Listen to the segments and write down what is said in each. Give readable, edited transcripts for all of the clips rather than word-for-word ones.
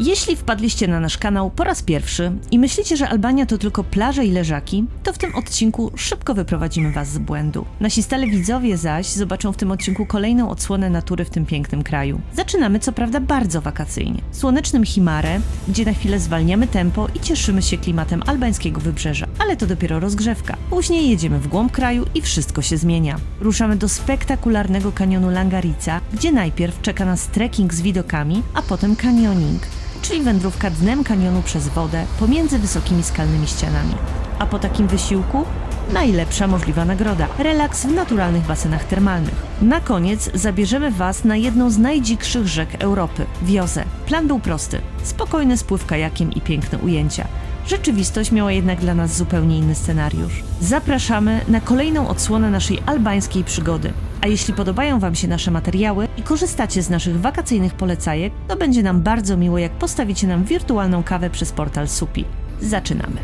Jeśli wpadliście na nasz kanał po raz pierwszy i myślicie, że Albania to tylko plaże i leżaki, to w tym odcinku szybko wyprowadzimy was z błędu. Nasi stale widzowie zaś zobaczą w tym odcinku kolejną odsłonę natury w tym pięknym kraju. Zaczynamy co prawda bardzo wakacyjnie. Słonecznym Himare, gdzie na chwilę zwalniamy tempo i cieszymy się klimatem albańskiego wybrzeża. Ale to dopiero rozgrzewka. Później jedziemy w głąb kraju i wszystko się zmienia. Ruszamy do spektakularnego kanionu Langarica, gdzie najpierw czeka nas trekking z widokami, a potem canyoning, czyli wędrówka dnem kanionu przez wodę pomiędzy wysokimi skalnymi ścianami. A po takim wysiłku najlepsza możliwa nagroda – relaks w naturalnych basenach termalnych. Na koniec zabierzemy was na jedną z najdzikszych rzek Europy – Wiozę. Plan był prosty – spokojny spływ kajakiem i piękne ujęcia. Rzeczywistość miała jednak dla nas zupełnie inny scenariusz. Zapraszamy na kolejną odsłonę naszej albańskiej przygody. A jeśli podobają wam się nasze materiały i korzystacie z naszych wakacyjnych polecajek, to będzie nam bardzo miło, jak postawicie nam wirtualną kawę przez portal Supi. Zaczynamy!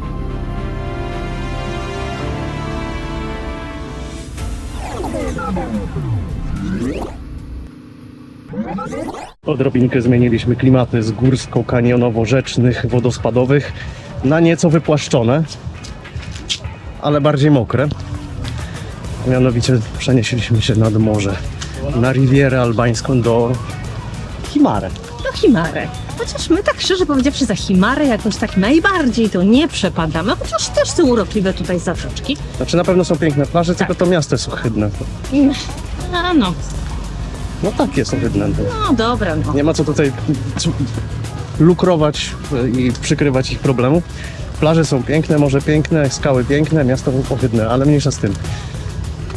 Odrobinkę zmieniliśmy klimaty z górsko-kanionowo-rzecznych, wodospadowych na nieco wypłaszczone, ale bardziej mokre. Mianowicie przenieśliśmy się nad morze, na Rivierę Albańską do Himare. Do Himare. Chociaż my tak szczerze powiedziawszy za Himarę jakoś tak najbardziej to nie przepadamy, chociaż też są urokliwe tutaj zatoczki. Znaczy na pewno są piękne plaże, tylko to miasto jest ohydne. A no, No tak jest ohydne. no dobra no. Nie ma co tutaj lukrować i przykrywać ich problemów. Plaże są piękne, morze piękne, skały piękne, miasto ohydne, ale mniejsza z tym.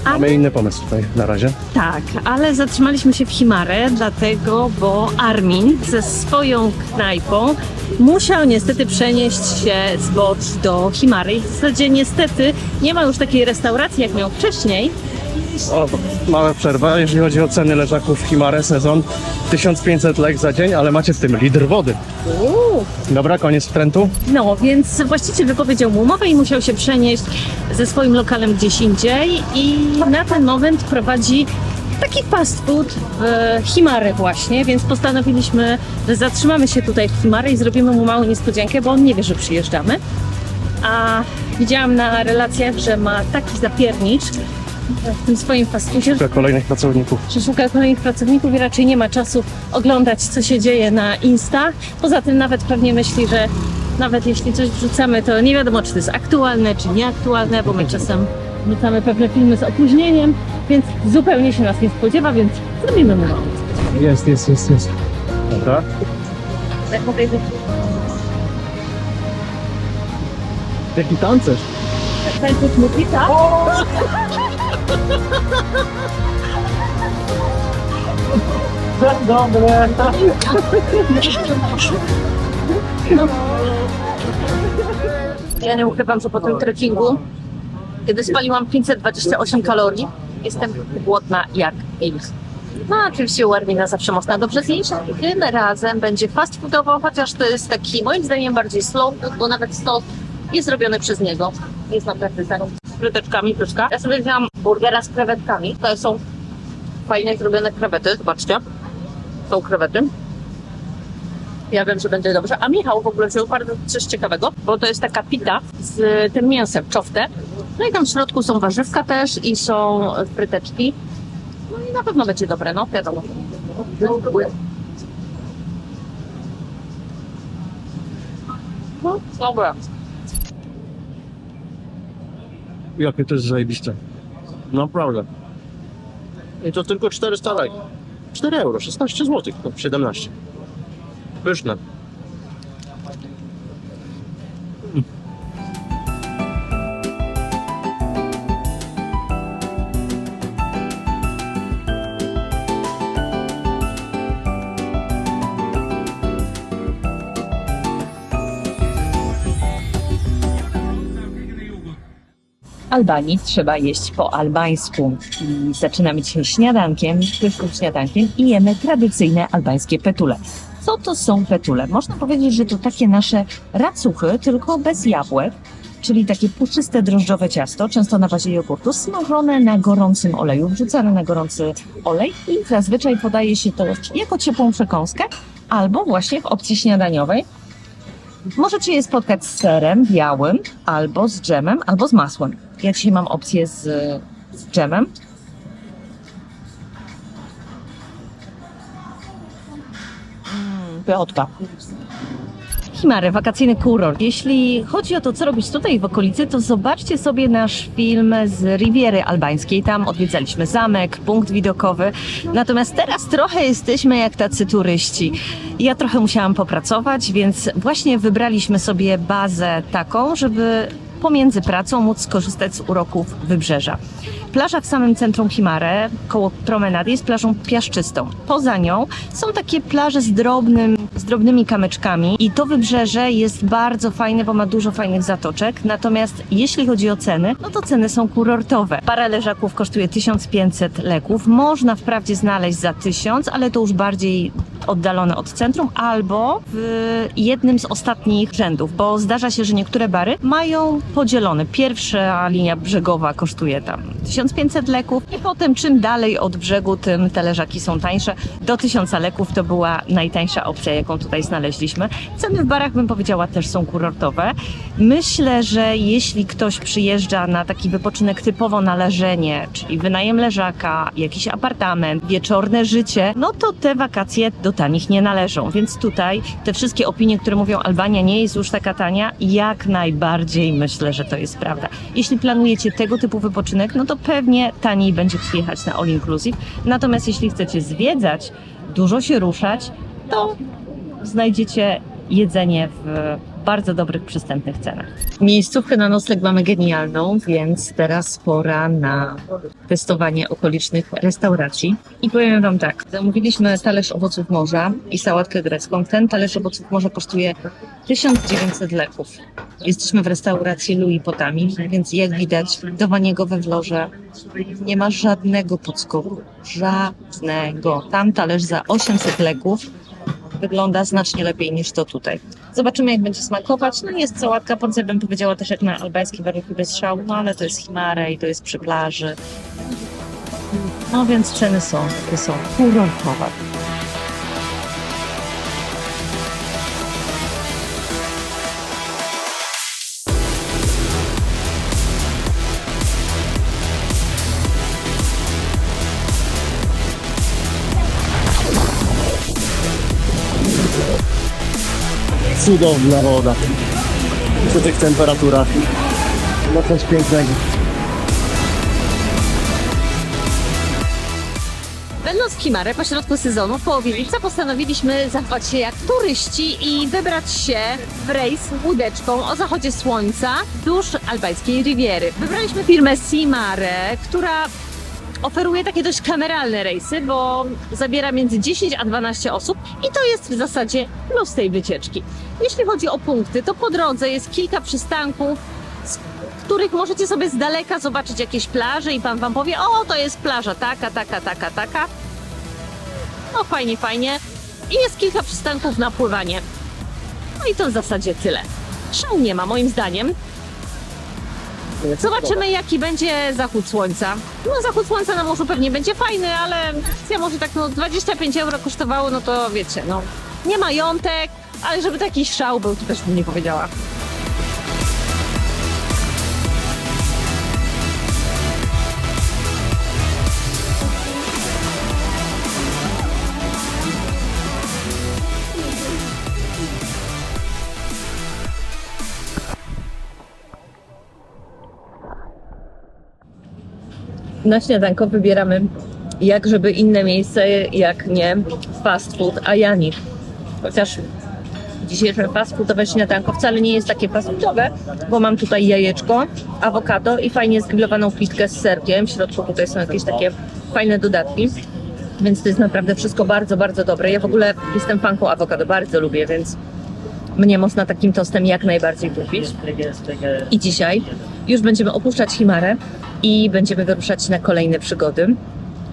Mamy inny pomysł tutaj na razie. Tak, ale zatrzymaliśmy się w Himare, dlatego, bo Armin ze swoją knajpą musiał niestety przenieść się z Bodź do Himary. I w zasadzie niestety nie ma już takiej restauracji, jak miał wcześniej. O, mała przerwa, jeżeli chodzi o ceny leżaków w Himare, sezon 1500 lek za dzień, ale macie w tym litr wody. Dobra, koniec wtrętu. No, więc właściciel wypowiedział mu umowę i musiał się przenieść ze swoim lokalem gdzieś indziej i na ten moment prowadzi taki fast food w Himare właśnie, więc postanowiliśmy, że zatrzymamy się tutaj w Himare i zrobimy mu małą niespodziankę, bo on nie wie, że przyjeżdżamy. A widziałam na relacjach, że ma taki zapiernicz w tym swoim fast foodzie, Dla kolejnych pracowników. że szuka kolejnych pracowników i raczej nie ma czasu oglądać, co się dzieje na Insta. Poza tym nawet pewnie myśli, że nawet jeśli coś wrzucamy, to nie wiadomo, czy to jest aktualne, czy nieaktualne, bo my czasem wrzucamy pewne filmy z opóźnieniem, więc zupełnie się nas nie spodziewa, więc zrobimy mu małą. Jest. Dobra. Tak mogę powiedzieć, Jaki tancerz? tańczyć muzyka. Dobre. Ja nie ukrywam, że po tym trekkingu, kiedy spaliłam 528 kalorii, jestem głodna jak wilk. No oczywiście u Armina zawsze można dobrze zjeść. Tym razem będzie fast foodowo, chociaż to jest taki moim zdaniem bardziej slow food, bo nawet sos jest robiony przez niego. Jest naprawdę zarąbisty. Z fryteczkami, pyszka. Ja sobie wzięłam burgera z krewetkami. To są fajnie zrobione krewety, zobaczcie. Są krewety. Ja wiem, że będzie dobrze. A Michał w ogóle wziął bardzo coś ciekawego, bo to jest taka pita z tym mięsem, czoftę. No i tam w środku są warzywka też i są fryteczki. No i na pewno będzie dobre, no wiadomo. No, dobra. Jakie to jest zajebiście. Naprawdę. I to tylko 400 lek. 4 euro, 16 zł, 17. Pyszne. Albanii trzeba jeść po albańsku. I zaczynamy dzisiaj śniadankiem, pysznym śniadankiem i jemy tradycyjne albańskie petule. Co to są petule? Można powiedzieć, że to takie nasze racuchy, tylko bez jabłek, czyli takie puszczyste drożdżowe ciasto, często na bazie jogurtu, smażone na gorącym oleju, wrzucane na gorący olej i zazwyczaj podaje się to jako ciepłą przekąskę albo właśnie w opcji śniadaniowej. Możecie je spotkać z serem białym, albo z dżemem, albo z masłem. Ja dzisiaj mam opcję z dżemem. Pychotka. Himary, wakacyjny kurort. Jeśli chodzi o to, co robić tutaj w okolicy, to zobaczcie sobie nasz film z Riviery Albańskiej. Tam odwiedzaliśmy zamek, punkt widokowy. Natomiast teraz trochę jesteśmy jak tacy turyści. Ja trochę musiałam popracować, więc właśnie wybraliśmy sobie bazę taką, żeby pomiędzy pracą móc skorzystać z uroków wybrzeża. Plaża w samym centrum Himare, koło promenady, jest plażą piaszczystą. Poza nią są takie plaże z drobnymi kamyczkami i to wybrzeże jest bardzo fajne, bo ma dużo fajnych zatoczek. Natomiast jeśli chodzi o ceny, no to ceny są kurortowe. Para leżaków kosztuje 1500 leków. Można wprawdzie znaleźć za 1000, ale to już bardziej oddalone od centrum, albo w jednym z ostatnich rzędów, bo zdarza się, że niektóre bary mają podzielone. Pierwsza linia brzegowa kosztuje tam 1500 leków i potem czym dalej od brzegu, tym te leżaki są tańsze. Do 1000 leków to była najtańsza opcja, jaką tutaj znaleźliśmy. Ceny w barach, bym powiedziała, też są kurortowe. Myślę, że jeśli ktoś przyjeżdża na taki wypoczynek typowo na leżenie, czyli wynajem leżaka, jakiś apartament, wieczorne życie, no to te wakacje do tanich nie należą. Więc tutaj te wszystkie opinie, które mówią, Albania nie jest już taka tania, jak najbardziej myślę, że to jest prawda. Jeśli planujecie tego typu wypoczynek, no to pewnie taniej będzie przyjechać na all inclusive. Natomiast jeśli chcecie zwiedzać, dużo się ruszać, to znajdziecie jedzenie w bardzo dobrych, przystępnych cenach. Miejscówkę na nocleg mamy genialną, więc teraz pora na testowanie okolicznych restauracji. I powiem Wam tak, zamówiliśmy talerz owoców morza i sałatkę grecką. Ten talerz owoców morza kosztuje 1900 leków. Jesteśmy w restauracji Louis Potami, więc jak widać do Waniego we Wlorze nie ma żadnego podskoku. Żadnego. Tam talerz za 800 leków wygląda znacznie lepiej niż to tutaj. Zobaczymy, jak będzie smakować. No jest sałatka, porcja bym powiedziała też jak na albańskie warunki bez szału, no ale to jest Himare i to jest przy plaży. No więc ceny są kurortowe. Cudowna woda. Przy tych temperaturach. No coś pięknego. Będąc w Himare pośrodku sezonu, w połowie lipca, postanowiliśmy zachować się jak turyści i wybrać się w rejs łódeczką o zachodzie słońca wzdłuż albańskiej Riviery. Wybraliśmy firmę Simare, która oferuje takie dość kameralne rejsy, bo zabiera między 10 a 12 osób i to jest w zasadzie plus tej wycieczki. Jeśli chodzi o punkty, to po drodze jest kilka przystanków, z których możecie sobie z daleka zobaczyć jakieś plaże i pan wam powie, o to jest plaża taka. No fajnie, fajnie. I jest kilka przystanków na pływanie. No i to w zasadzie tyle. Szału nie ma moim zdaniem. Zobaczymy, jaki będzie zachód słońca. No zachód słońca na morzu pewnie będzie fajny, ale ja może tak 25 euro kosztowało, no to wiecie, no nie majątek, ale żeby taki szał był, to też bym nie powiedziała. Na śniadanko wybieramy jak żeby inne miejsce, jak nie fast food Ayani. Chociaż dzisiejsze fast foodowe śniadanko wcale nie jest takie fast foodowe, bo mam tutaj jajeczko, awokado i fajnie zgrillowaną pitkę z serkiem. W środku tutaj są jakieś takie fajne dodatki, więc to jest naprawdę wszystko bardzo, bardzo dobre. Ja w ogóle jestem fanką awokado, bardzo lubię, więc mnie można takim tostem jak najbardziej kupić. I dzisiaj już będziemy opuszczać Himare i będziemy wyruszać na kolejne przygody.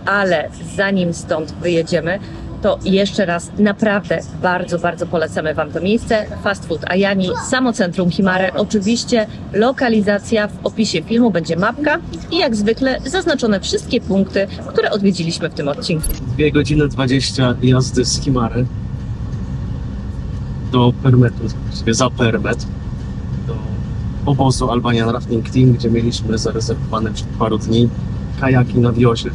Ale zanim stąd wyjedziemy, to jeszcze raz naprawdę bardzo, bardzo polecamy Wam to miejsce. Fast Food Ayani, samo centrum Himare. Oczywiście lokalizacja w opisie filmu, będzie mapka i jak zwykle zaznaczone wszystkie punkty, które odwiedziliśmy w tym odcinku. 2 godziny 20 jazdy z Himary. do Permetu, za Permet, do obozu Albanian Rafting Team, gdzie mieliśmy zarezerwowane przed paru dni kajaki na wiozie.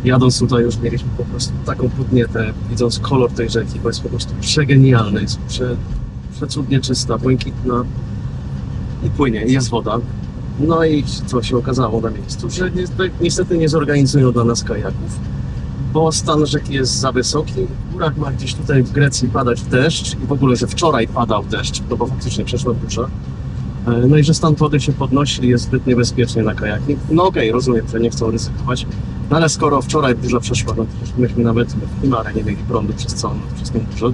Jadąc tutaj już mieliśmy po prostu taką podnietę, widząc kolor tej rzeki, bo jest po prostu przegenialny, jest przecudnie czysta, błękitna i płynie, jest woda. No i co się okazało na miejscu, że niestety nie zorganizują dla nas kajaków, bo stan rzeki jest za wysoki. W górach ma gdzieś tutaj w Grecji padać deszcz i w ogóle, że wczoraj padał deszcz, no bo faktycznie przeszła burza. No i że stan wody się podnosi i jest zbyt niebezpiecznie na kajaki. No okej, rozumiem, że nie chcą ryzykować, no ale skoro wczoraj burza przeszła, no to myśmy nawet w Himarę nie mieli prądu przez całą noc, przez tą burzę.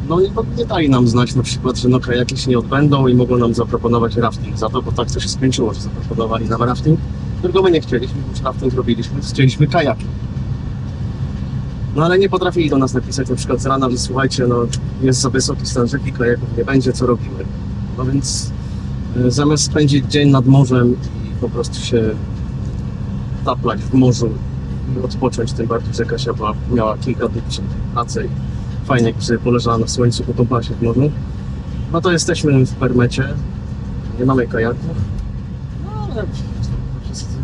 No i nie dali nam znać na przykład, że no kajaki się nie odbędą i mogą nam zaproponować rafting za to, bo tak to się skończyło, że zaproponowali nam rafting, tylko my nie chcieliśmy, już rafting robiliśmy, chcieliśmy kajaki. No ale nie potrafili do nas napisać na przykład z rana, że słuchajcie, no jest za wysoki stan rzeki, kajaków nie będzie, co robimy. No więc zamiast spędzić dzień nad morzem i po prostu się taplać w morzu i odpocząć, tym bardziej, że Kasia miała kilka dni pracy i fajnie jak sobie poleżała na słońcu, potąpała się w morzu, no to jesteśmy w Permecie, nie mamy kajaków, no ale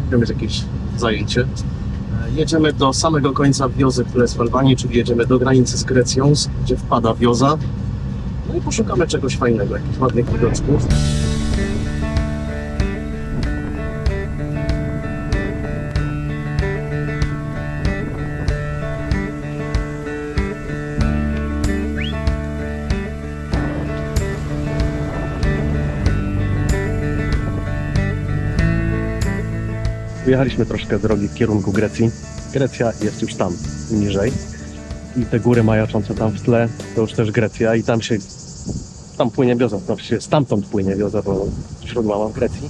możemy mieć jakieś zajęcie. Jedziemy do samego końca wiozy, która jest w Albanii, czyli jedziemy do granicy z Grecją, gdzie wpada wioza. No i poszukamy czegoś fajnego, jakichś ładnych widoczków. Wyjechaliśmy troszkę drogi w kierunku Grecji. Grecja jest już tam, niżej. I te góry majaczące tam w tle, to już też Grecja i tam płynie wioza, znaczy stamtąd płynie wioza, bo źródła mam w Grecji.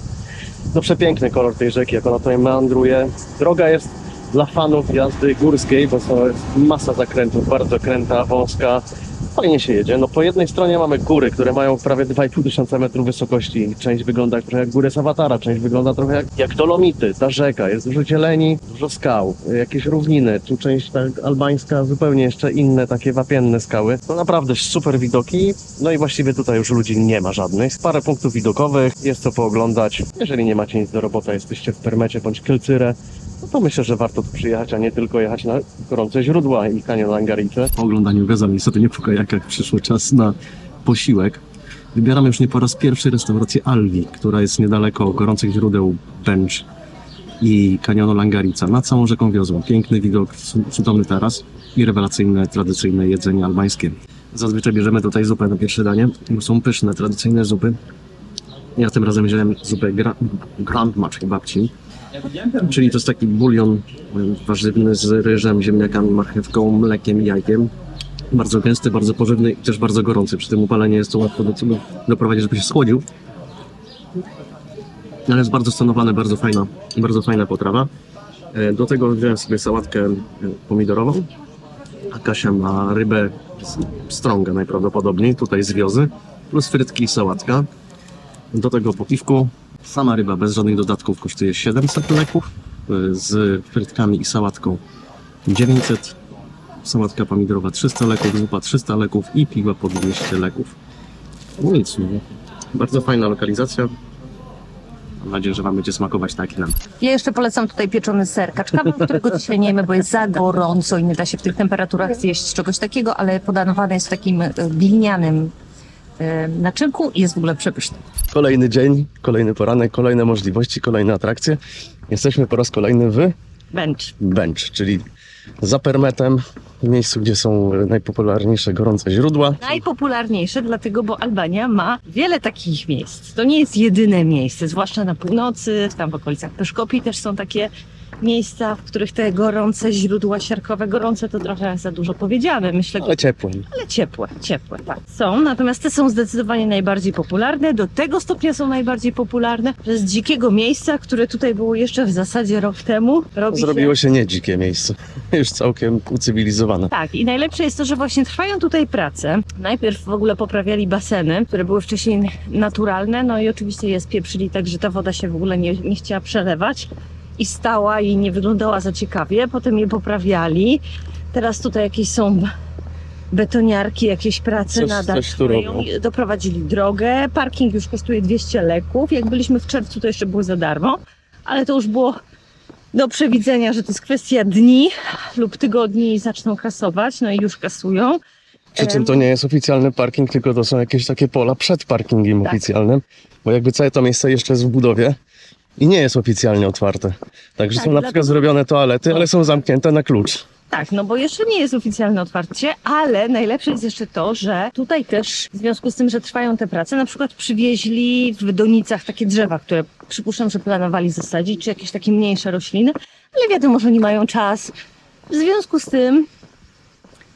No przepiękny kolor tej rzeki, jak ona tutaj meandruje. Droga jest dla fanów jazdy górskiej, bo to jest masa zakrętów, bardzo kręta, wąska. Fajnie się jedzie. No po jednej stronie mamy góry, które mają prawie 2500 metrów wysokości. Część wygląda trochę jak góry Sawatara, część wygląda trochę jak Dolomity. Ta rzeka, jest dużo zieleni, dużo skał, jakieś równiny. Tu część tak albańska, zupełnie jeszcze inne takie wapienne skały. No naprawdę super widoki. No i właściwie tutaj już ludzi nie ma żadnych. Parę punktów widokowych, jest co pooglądać. Jeżeli nie macie nic do roboty, jesteście w Permecie bądź Kelcyrę, no to myślę, że warto tu przyjechać, a nie tylko jechać na gorące źródła i Kanion Langarice. Po oglądaniu wioza, niestety nie po kajakach, przyszło czas na posiłek. Wybieramy już nie po raz pierwszy restaurację Alvi, która jest niedaleko gorących źródeł Bench i Kanionu Langarica, nad całą rzeką wiozą. Piękny widok, cudowny taras i rewelacyjne, tradycyjne jedzenie albańskie. Zazwyczaj bierzemy tutaj zupę na pierwsze danie, bo są pyszne, tradycyjne zupy. Ja tym razem wziąłem zupę Grand Match babci. Czyli to jest taki bulion warzywny z ryżem, ziemniakami, marchewką, mlekiem i jajkiem. Bardzo gęsty, bardzo pożywny i też bardzo gorący. Przy tym upalenie jest to łatwo doprowadzić, żeby się schłodził. Ale jest bardzo stonowane, bardzo fajna potrawa. Do tego wziąłem sobie sałatkę pomidorową. A Kasia ma rybę strągę najprawdopodobniej, tutaj z wiozy. Plus frytki i sałatka. Do tego po piwku. Sama ryba bez żadnych dodatków kosztuje 700 leków, z frytkami i sałatką 900, sałatka pomidorowa 300 leków, zupa 300 leków i piwa po 200 leków. No nic, bardzo fajna lokalizacja. Mam nadzieję, że Wam będzie smakować tak jak nam. Ja jeszcze polecam tutaj pieczony ser kaczkawy, którego dzisiaj nie jemy, bo jest za gorąco i nie da się w tych temperaturach zjeść czegoś takiego, ale podawany jest w takim glinianym naczynku i jest w ogóle przepyszny. Kolejny dzień, kolejny poranek, kolejne możliwości, kolejne atrakcje. Jesteśmy po raz kolejny w Bench, czyli za Permetem, w miejscu, gdzie są najpopularniejsze gorące źródła. Najpopularniejsze dlatego, bo Albania ma wiele takich miejsc. To nie jest jedyne miejsce, zwłaszcza na północy, tam w okolicach Peszkopi też są takie miejsca, w których te gorące źródła siarkowe, gorące to trochę za dużo powiedziane, myślę. Ale ciepłe. Ale ciepłe, tak. Są, natomiast te są zdecydowanie najbardziej popularne, do tego stopnia są najbardziej popularne, że z dzikiego miejsca, które tutaj było jeszcze w zasadzie rok temu, Zrobiło się nie dzikie miejsce, już całkiem ucywilizowane. Tak, i najlepsze jest to, że właśnie trwają tutaj prace. Najpierw w ogóle poprawiali baseny, które były wcześniej naturalne, no i oczywiście je spieprzyli tak, że ta woda się w ogóle nie chciała przelewać i stała i nie wyglądała za ciekawie. Potem je poprawiali. Teraz tutaj jakieś są betoniarki, jakieś prace Coś- nadal coś tu trwają. robią. Doprowadzili drogę, parking już kosztuje 200 leków. Jak byliśmy w czerwcu, to jeszcze było za darmo, ale to już było do przewidzenia, że to jest kwestia dni lub tygodni i zaczną kasować, no i już kasują. Przy czym to nie jest oficjalny parking, tylko to są jakieś takie pola przed parkingiem Tak. oficjalnym, bo jakby całe to miejsce jeszcze jest w budowie i nie jest oficjalnie otwarte. Także Tak, są na dlatego- przykład zrobione toalety, ale są zamknięte na klucz. Tak, no bo jeszcze nie jest oficjalne otwarcie, ale najlepsze jest jeszcze to, że tutaj też w związku z tym, że trwają te prace, na przykład przywieźli w donicach takie drzewa, które przypuszczam, że planowali zasadzić, czy jakieś takie mniejsze rośliny, ale wiadomo, że oni mają czas. W związku z tym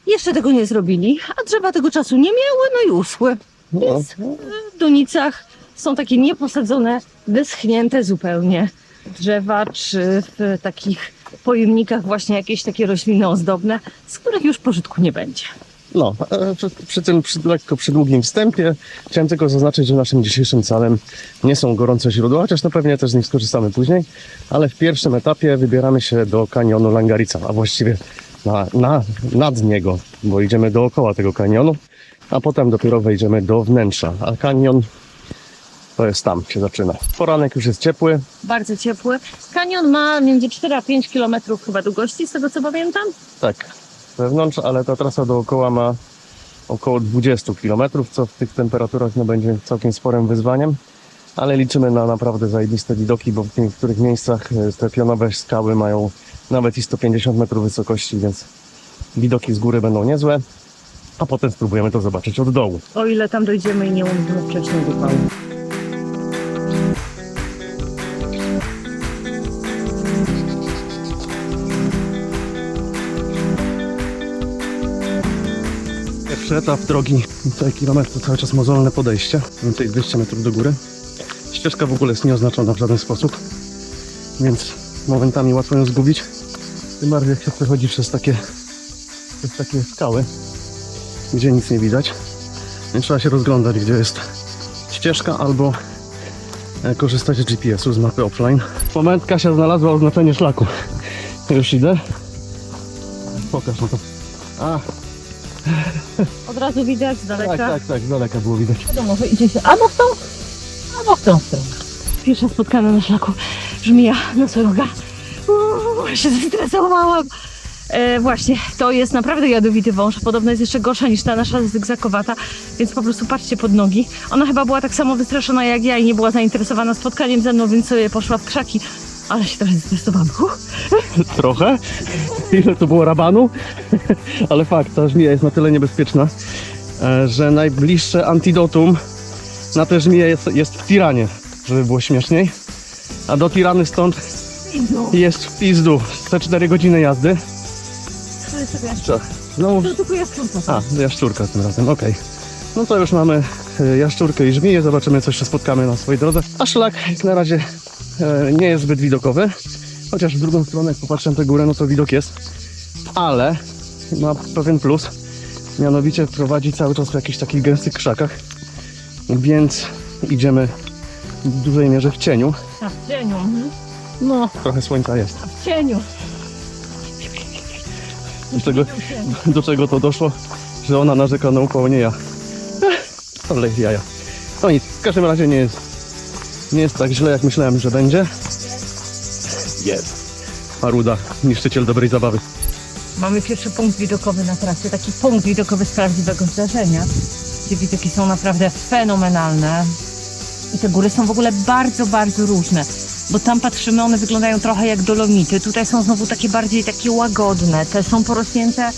jeszcze tego nie zrobili, a drzewa tego czasu nie miały, no i uschły. No, Więc w donicach są takie nieposadzone, wyschnięte zupełnie drzewa, czy w takich pojemnikach właśnie jakieś takie rośliny ozdobne, z których już pożytku nie będzie. no przy tym lekko przydługim wstępie chciałem tylko zaznaczyć, że naszym dzisiejszym celem nie są gorące źródła, chociaż no pewnie też z nich skorzystamy później, ale w pierwszym etapie wybieramy się do kanionu Langarica, a właściwie nad niego, bo idziemy dookoła tego kanionu, a potem dopiero wejdziemy do wnętrza, a kanion to jest tam, się zaczyna. Poranek już jest ciepły, Bardzo ciepły. Kanion ma między 4 a 5 km chyba długości, z tego co pamiętam. tak, wewnątrz, ale ta trasa dookoła ma około 20 km, co w tych temperaturach no, będzie całkiem sporym wyzwaniem, ale liczymy na naprawdę zajebiste widoki, bo w niektórych miejscach te pionowe skały mają nawet i 150 metrów wysokości, więc widoki z góry będą niezłe, a potem spróbujemy to zobaczyć od dołu. O ile tam dojdziemy i nie umrzemy wcześniej upału. Pierwszy etap drogi, tutaj kilometr to cały czas mozolne podejście, więcej 200 metrów do góry. Ścieżka w ogóle jest nieoznaczona w żaden sposób, więc momentami łatwo ją zgubić. Tym bardziej jak się przechodzi przez takie skały, gdzie nic nie widać. Więc trzeba się rozglądać, gdzie jest ścieżka, albo korzystać z GPS-u, z mapy offline. Moment, Kasia znalazła oznaczenie szlaku. Już idę. Pokaż na to. A, Od razu widać z daleka. tak, z daleka było widać. Wiadomo, że idzie się albo w tą, albo w tą stronę. Pierwsza spotkana na szlaku żmija nosoroga. Się zestresowałam. Właśnie, to jest naprawdę jadowity wąż. Podobno jest jeszcze gorsza niż ta nasza zygzakowata, więc po prostu patrzcie pod nogi. Ona chyba była tak samo wystraszona jak ja i nie była zainteresowana spotkaniem ze mną, więc sobie poszła w krzaki. Ale się trochę zestresowałam. Trochę. Ile to było rabanu? Ale fakt, ta żmija jest na tyle niebezpieczna, że najbliższe antidotum na tę żmiję jest w Tiranie, żeby było śmieszniej. A do Tirany stąd jest w pizdu. Te 4 godziny jazdy. Co? Znowu... To tylko jaszczurka. A, jaszczurka tym razem, okej. No to już mamy jaszczurkę i żmiję, zobaczymy, co jeszcze spotkamy na swojej drodze. A szlak jak na razie nie jest zbyt widokowy, chociaż w drugą stronę, jak popatrzę na tę górę, no to widok jest, ale ma pewien plus, mianowicie prowadzi cały czas w jakichś takich gęstych krzakach, więc idziemy w dużej mierze w cieniu. A w cieniu. No, trochę słońca jest. W cieniu. Do czego to doszło, że ona narzeka na upał, nie ja. Ale jaja. No nic, w każdym razie nie jest tak źle, jak myślałem, że będzie. Jest. Paruda, niszczyciel dobrej zabawy. Mamy pierwszy punkt widokowy na trasie, taki punkt widokowy z prawdziwego zdarzenia, gdzie widoki są naprawdę fenomenalne. I te góry są w ogóle bardzo, bardzo różne, bo tam patrzymy, one wyglądają trochę jak dolomity. Tutaj są znowu takie bardziej takie łagodne, te są porośnięte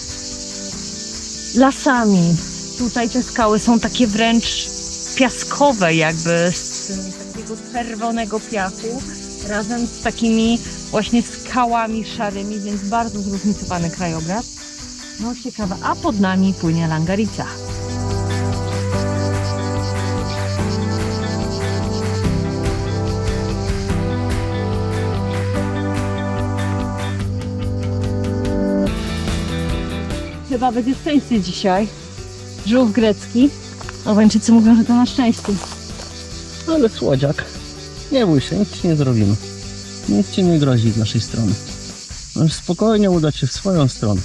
lasami. Tutaj te skały są takie wręcz piaskowe, jakby z takiego czerwonego piachu, razem z takimi właśnie skałami szarymi, więc bardzo zróżnicowany krajobraz. No ciekawe, a pod nami płynie Langarica. Chyba będzie szczęście dzisiaj. Żółw grecki. Albańczycy mówią, że to na szczęście. Ale słodziak, nie bój się, nic ci nie zrobimy. Nic ci nie grozi z naszej strony. Możesz spokojnie udać się w swoją stronę.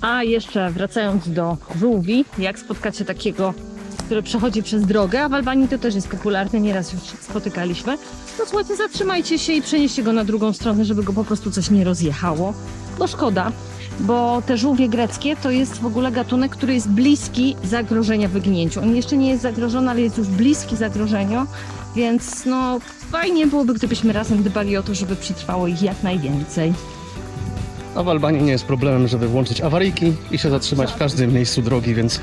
A jeszcze wracając do żółwi, jak spotkacie takiego, który przechodzi przez drogę, a w Albanii to też jest popularne, nieraz już spotykaliśmy, to słuchajcie, zatrzymajcie się i przenieście go na drugą stronę, żeby go po prostu coś nie rozjechało, bo szkoda, bo te żółwie greckie to jest w ogóle gatunek, który jest bliski zagrożenia wyginięciu. On jeszcze nie jest zagrożony, ale jest już bliski zagrożeniu, więc no fajnie byłoby, gdybyśmy razem dbali o to, żeby przetrwało ich jak najwięcej. A w Albanii nie jest problemem, żeby włączyć awaryjki i się zatrzymać w każdym miejscu drogi, więc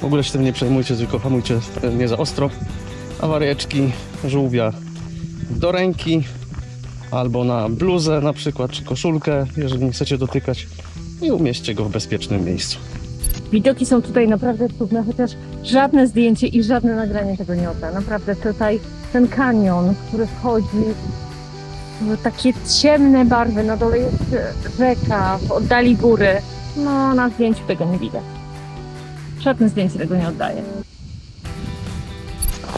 w ogóle się tym nie przejmujcie, tylko hamujcie nie za ostro. Awaryjeczki żółwia do ręki albo na bluzę na przykład, czy koszulkę, jeżeli nie chcecie dotykać, i umieśćcie go w bezpiecznym miejscu. Widoki są tutaj naprawdę cudne, chociaż żadne zdjęcie i żadne nagranie tego nie odda. Naprawdę tutaj ten kanion, który wchodzi w takie ciemne barwy, na dole jest rzeka, w oddali góry. No, na zdjęciu tego nie widać. Żadne zdjęcie tego nie oddaje.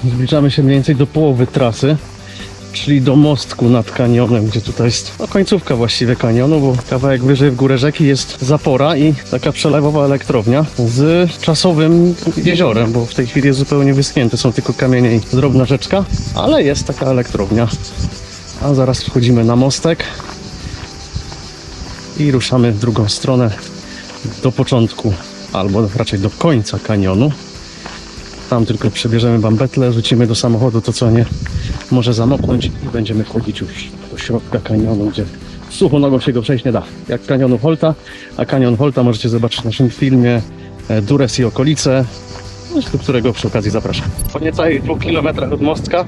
Zbliżamy się mniej więcej do połowy trasy, czyli do mostku nad kanionem, gdzie tutaj jest końcówka właściwie kanionu, bo kawałek wyżej w górę rzeki jest zapora i taka przelewowa elektrownia z czasowym jeziorem, bo w tej chwili jest zupełnie wyschnięte, są tylko kamienie i drobna rzeczka, ale jest taka elektrownia. A zaraz wchodzimy na mostek i ruszamy w drugą stronę do początku, albo raczej do końca kanionu. Tam tylko przebierzemy bambetle, rzucimy do samochodu to, co nie może zamoknąć i będziemy wchodzić już do środka kanionu, gdzie suchą nogą się go przejść nie da. Jak kanionu Holta, a kanion Holta możecie zobaczyć w naszym filmie Durres i okolice, do którego przy okazji zapraszam. Po niecałych 2 kilometrach od mostka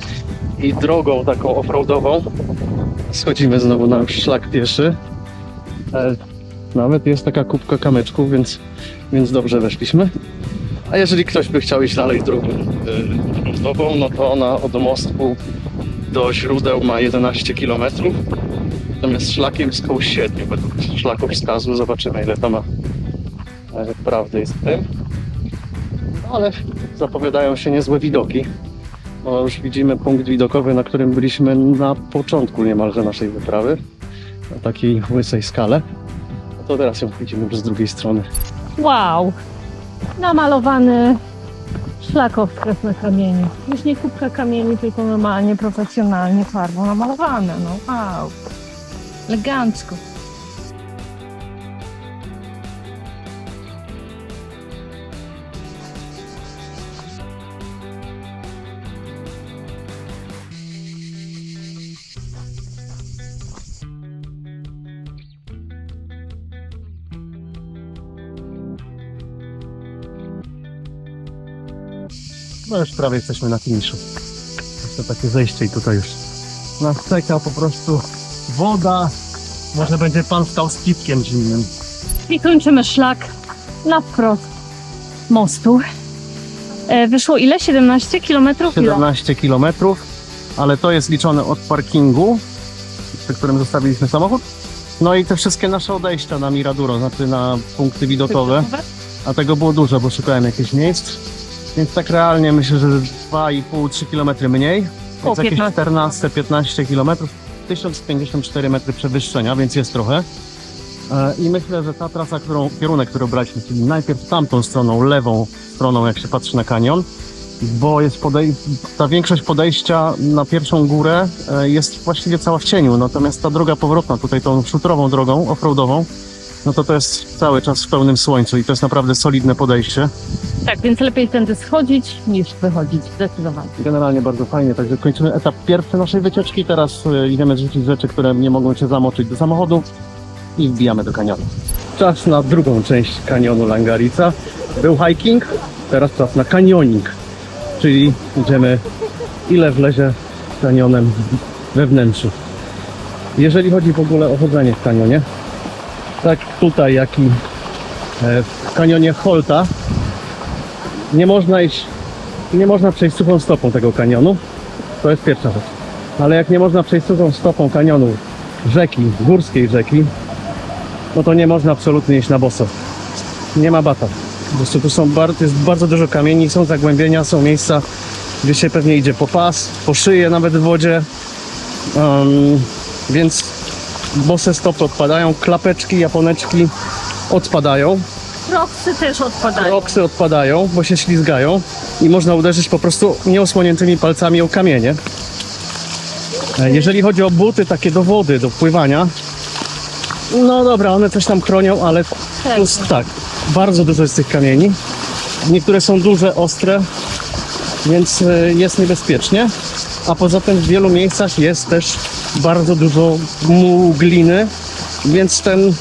i drogą taką offroadową schodzimy znowu na szlak pieszy. Nawet jest taka kubka kamyczków, więc dobrze weszliśmy. A jeżeli ktoś by chciał iść dalej drogą offroadową, no to ona od mostku do źródeł ma 11 km. Natomiast szlakiem jest koło 7 według szlakowskazu. Zobaczymy, ile to ma prawdy jest w tym. No, ale zapowiadają się niezłe widoki. No, już widzimy punkt widokowy, na którym byliśmy na początku niemalże naszej wyprawy. Na takiej łysej skale. No to teraz ją widzimy już z drugiej strony. Wow! Namalowany szlakowskaz na kamieniu. Już nie kubka kamieni, tylko normalnie, profesjonalnie farbą namalowane. No wow! Elegancko. No już prawie jesteśmy na finiszu. Jest to takie zejście i tutaj już nas czeka po prostu woda. Może będzie pan stał z piwkiem zimnym. I kończymy szlak na wprost mostu. Wyszło ile? 17 km? 17 km, ale to jest liczone od parkingu, przy którym zostawiliśmy samochód. No i te wszystkie nasze odejścia na Miraduro, znaczy na punkty widokowe. A tego było dużo, bo szukałem jakichś miejsc. Więc tak realnie myślę, że 2,5-3 km mniej. Więc jakieś 14-15 km. 1054 metry przewyższenia, więc jest trochę. I myślę, że ta trasa, kierunek, który obraliśmy, czyli najpierw tamtą stroną, lewą stroną, jak się patrzy na kanion, bo jest ta większość podejścia na pierwszą górę jest właściwie cała w cieniu, natomiast ta droga powrotna, tutaj tą szutrową drogą offroadową, no to jest cały czas w pełnym słońcu i to jest naprawdę solidne podejście. Tak, więc lepiej tędy schodzić niż wychodzić, zdecydowanie. Generalnie bardzo fajnie, także kończymy etap pierwszy naszej wycieczki, teraz idziemy zrzucić rzeczy, które nie mogą się zamoczyć do samochodu i wbijamy do kanionu. Czas na drugą część kanionu Langarica. Był hiking, teraz czas na kanioning, czyli idziemy ile wlezie kanionem we wnętrzu. Jeżeli chodzi w ogóle o chodzenie w kanionie, tak tutaj jak i w kanionie Holta, nie można przejść suchą stopą tego kanionu, to jest pierwsza rzecz. Ale jak nie można przejść suchą stopą kanionu rzeki, górskiej rzeki, no to nie można absolutnie iść na boso. Nie ma bata. Po prostu tu jest bardzo dużo kamieni, są zagłębienia, są miejsca, gdzie się pewnie idzie po pas, po szyję nawet w wodzie. Więc bose stopy odpadają, klapeczki, japoneczki odpadają. Kroksy też odpadają. Kroksy odpadają, bo się ślizgają i można uderzyć po prostu nieosłoniętymi palcami o kamienie. Jeżeli chodzi o buty takie do wody, do pływania, no dobra, one coś tam chronią, ale tak, bardzo dużo jest tych kamieni. Niektóre są duże, ostre, więc jest niebezpiecznie. A poza tym w wielu miejscach jest też bardzo dużo gliny, więc ten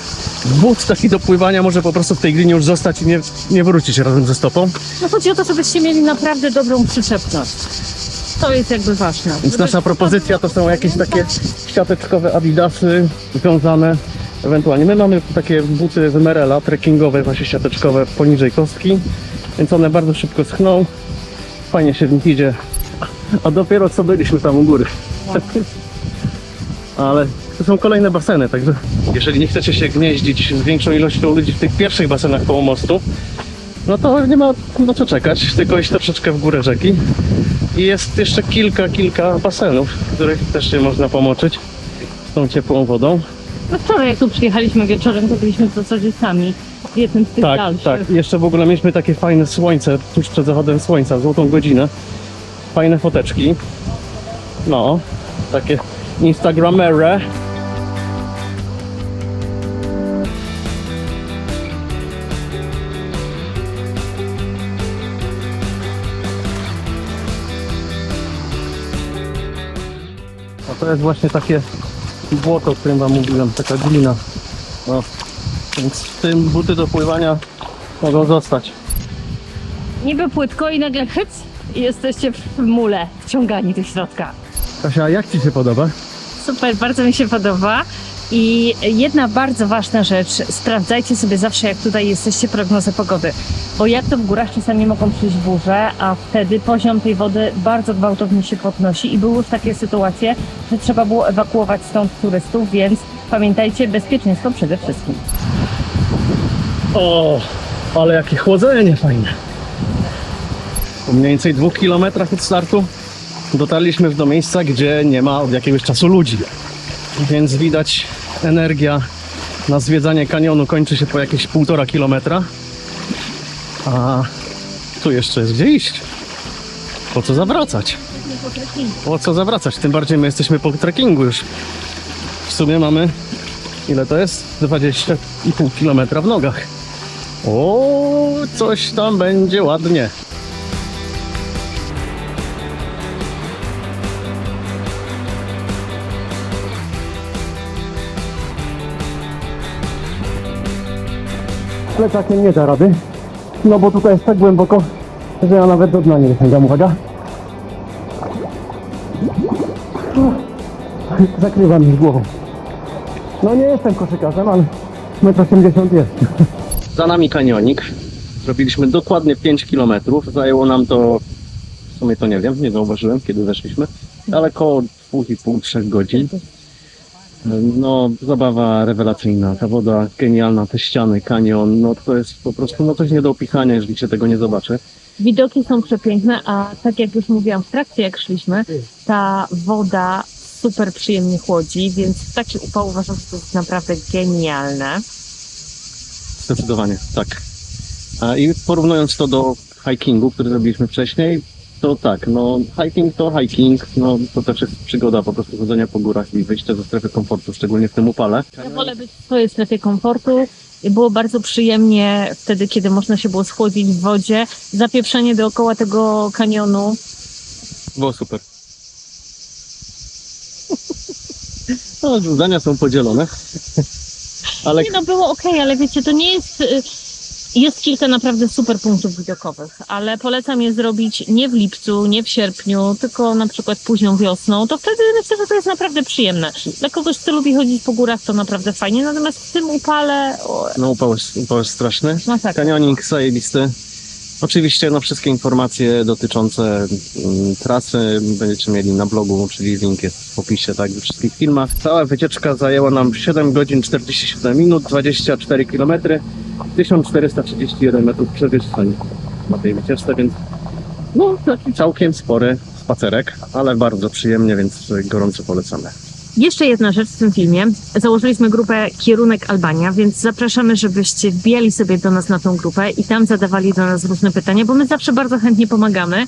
but taki do pływania może po prostu w tej glinie już zostać i nie wrócić razem ze stopą. No chodzi o to, żebyście mieli naprawdę dobrą przyczepność. To jest jakby ważne. Więc nasza propozycja to są jakieś takie siateczkowe adidasy związane ewentualnie. My mamy takie buty z Merrella, trekkingowe, właśnie siateczkowe poniżej kostki, więc one bardzo szybko schną. Fajnie się w nich idzie. A dopiero co byliśmy tam u góry. Ale to są kolejne baseny, także jeżeli nie chcecie się gnieździć z większą ilością ludzi w tych pierwszych basenach koło mostu, no to nie ma na co czekać, tylko iść troszeczkę w górę rzeki. I jest jeszcze kilka basenów, w których też się można pomoczyć z tą ciepłą wodą. No wczoraj jak tu przyjechaliśmy wieczorem, to byliśmy w zasadzie sami w jednym z tych dalszych. Tak. Jeszcze w ogóle mieliśmy takie fajne słońce, tuż przed zachodem słońca, złotą godzinę. Fajne foteczki. No, takie instagramery. A to jest właśnie takie błoto, o którym wam mówiłem, taka glina. No, więc w tym buty do pływania mogą zostać. Niby płytko i nagle hyc i jesteście w mule wciągani do środka. Kasia, jak ci się podoba? Super, bardzo mi się podoba. I jedna bardzo ważna rzecz, sprawdzajcie sobie zawsze, jak tutaj jesteście, prognozę pogody. Bo jak to w górach czasami mogą przyjść burze, a wtedy poziom tej wody bardzo gwałtownie się podnosi i były już takie sytuacje, że trzeba było ewakuować stąd turystów, więc pamiętajcie, bezpieczeństwo przede wszystkim. O, ale jakie chłodzenie fajne. Po mniej więcej 2 kilometrach od startu dotarliśmy do miejsca, gdzie nie ma od jakiegoś czasu ludzi. Więc widać, energia na zwiedzanie kanionu kończy się po jakieś 1,5 kilometra. A tu jeszcze jest gdzie iść. Po co zawracać? Po co zawracać? Tym bardziej my jesteśmy po trekkingu już. W sumie mamy, ile to jest? 20,5 kilometra w nogach. O, coś tam będzie ładnie. Plecakiem nie da rady, no bo tutaj jest tak głęboko, że ja nawet do dna nie dosięgam, uwaga. Zakrywam mi głową. No nie jestem koszykarzem, ale 1,80 m jest. Za nami kanionik. Zrobiliśmy dokładnie 5 km. Zajęło nam to, w sumie to nie wiem, nie zauważyłem kiedy weszliśmy, ale około 2,5-3 godzin. No, zabawa rewelacyjna, ta woda genialna, te ściany, kanion, no to jest po prostu no coś nie do opisania, jeżeli się tego nie zobaczy. Widoki są przepiękne, a tak jak już mówiłam w trakcie, jak szliśmy, ta woda super przyjemnie chłodzi, więc w taki upał uważam, że to jest naprawdę genialne. Zdecydowanie, tak. I porównując to do hikingu, który zrobiliśmy wcześniej, to tak, no hiking to hiking, no to też jest przygoda po prostu chodzenia po górach i wyjście ze strefy komfortu, szczególnie w tym upale. Ja wolę być w swojej strefie komfortu. Było bardzo przyjemnie wtedy, kiedy można się było schłodzić w wodzie. Zapieprzenie dookoła tego kanionu. Było super. No, zdania są podzielone. Ale Nie no, było okej, ale wiecie, to nie jest... Jest kilka naprawdę super punktów widokowych, ale polecam je zrobić nie w lipcu, nie w sierpniu, tylko na przykład późną wiosną. To wtedy myślę, że to jest naprawdę przyjemne. Dla kogoś, kto lubi chodzić po górach, to naprawdę fajnie, natomiast w tym upale... no upał jest straszny. Masakra. Kanioning zajebisty. Oczywiście no, wszystkie informacje dotyczące trasy będziecie mieli na blogu, czyli link jest w opisie, tak, we wszystkich filmach. Cała wycieczka zajęła nam 7 godzin 47 minut, 24 km, 1431 metrów przewyższeń na tej wycieczce, więc no taki całkiem spory spacerek, ale bardzo przyjemnie, więc gorąco polecamy. Jeszcze jedna rzecz w tym filmie. Założyliśmy grupę Kierunek Albania, więc zapraszamy, żebyście wbijali sobie do nas na tą grupę i tam zadawali do nas różne pytania, bo my zawsze bardzo chętnie pomagamy,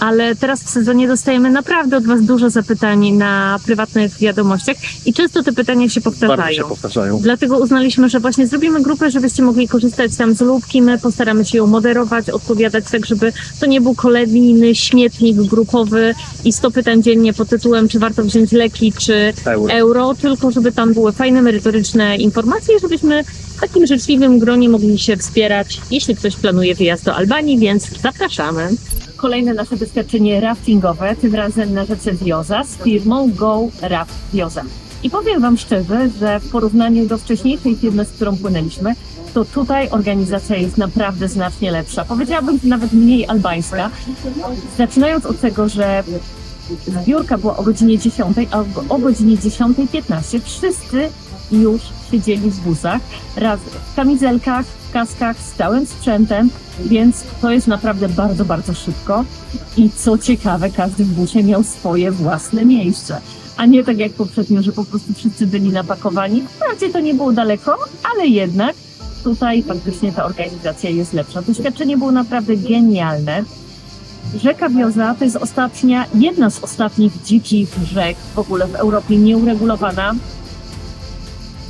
ale teraz w sezonie dostajemy naprawdę od Was dużo zapytań na prywatnych wiadomościach i często te pytania się powtarzają. Dlatego uznaliśmy, że właśnie zrobimy grupę, żebyście mogli korzystać tam z lubki. My postaramy się ją moderować, odpowiadać tak, żeby to nie był kolejny śmietnik grupowy i 100 pytań dziennie pod tytułem, czy warto wziąć leki, czy euro, tylko żeby tam były fajne, merytoryczne informacje i żebyśmy w takim życzliwym gronie mogli się wspierać, jeśli ktoś planuje wyjazd do Albanii, więc zapraszamy. Kolejne nasze doświadczenie raftingowe, tym razem na rzece Vjosa z firmą Go Raft Vjosa. I powiem Wam szczerze, że w porównaniu do wcześniejszej firmy, z którą płynęliśmy, to tutaj organizacja jest naprawdę znacznie lepsza. Powiedziałabym, że nawet mniej albańska. Zaczynając od tego, że zbiórka była o godzinie 10, a o godzinie 10:15 wszyscy już siedzieli w busach, raz w kamizelkach, w kaskach, z całym sprzętem, więc to jest naprawdę bardzo, bardzo szybko. I co ciekawe, każdy w busie miał swoje własne miejsce, a nie tak jak poprzednio, że po prostu wszyscy byli napakowani. Wprawdzie to nie było daleko, ale jednak tutaj faktycznie ta organizacja jest lepsza. Doświadczenie było naprawdę genialne. Rzeka Vjosa to jest jedna z ostatnich dzikich rzek w ogóle w Europie nieuregulowana.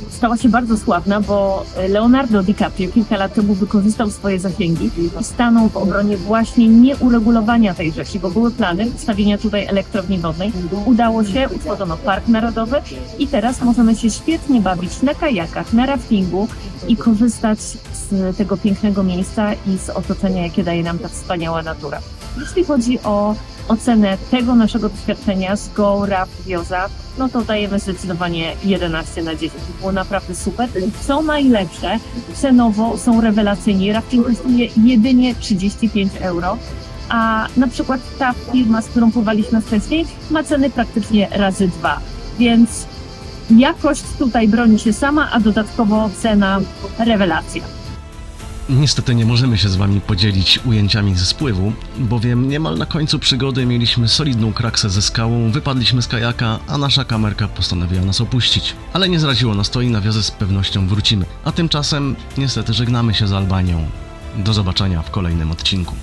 Stała się bardzo sławna, bo Leonardo DiCaprio kilka lat temu wykorzystał swoje zasięgi i stanął w obronie właśnie nieuregulowania tej rzeki, bo były plany postawienia tutaj elektrowni wodnej. Udało się, utworzono park narodowy i teraz możemy się świetnie bawić na kajakach, na raftingu i korzystać z tego pięknego miejsca i z otoczenia, jakie daje nam ta wspaniała natura. Jeśli chodzi o ocenę tego naszego doświadczenia z Go Raft Vjosa, no to dajemy zdecydowanie 11 na 10. Było naprawdę super. Co najlepsze, cenowo są rewelacyjni. Rafting kosztuje jedynie 35 euro, a na przykład ta firma, z którą pływaliśmy wcześniej, ma ceny praktycznie razy 2. Więc jakość tutaj broni się sama, a dodatkowo cena rewelacja. Niestety nie możemy się z wami podzielić ujęciami ze spływu, bowiem niemal na końcu przygody mieliśmy solidną kraksę ze skałą, wypadliśmy z kajaka, a nasza kamerka postanowiła nas opuścić. Ale nie zraziło nas to i na Wiozę z pewnością wrócimy. A tymczasem niestety żegnamy się z Albanią. Do zobaczenia w kolejnym odcinku.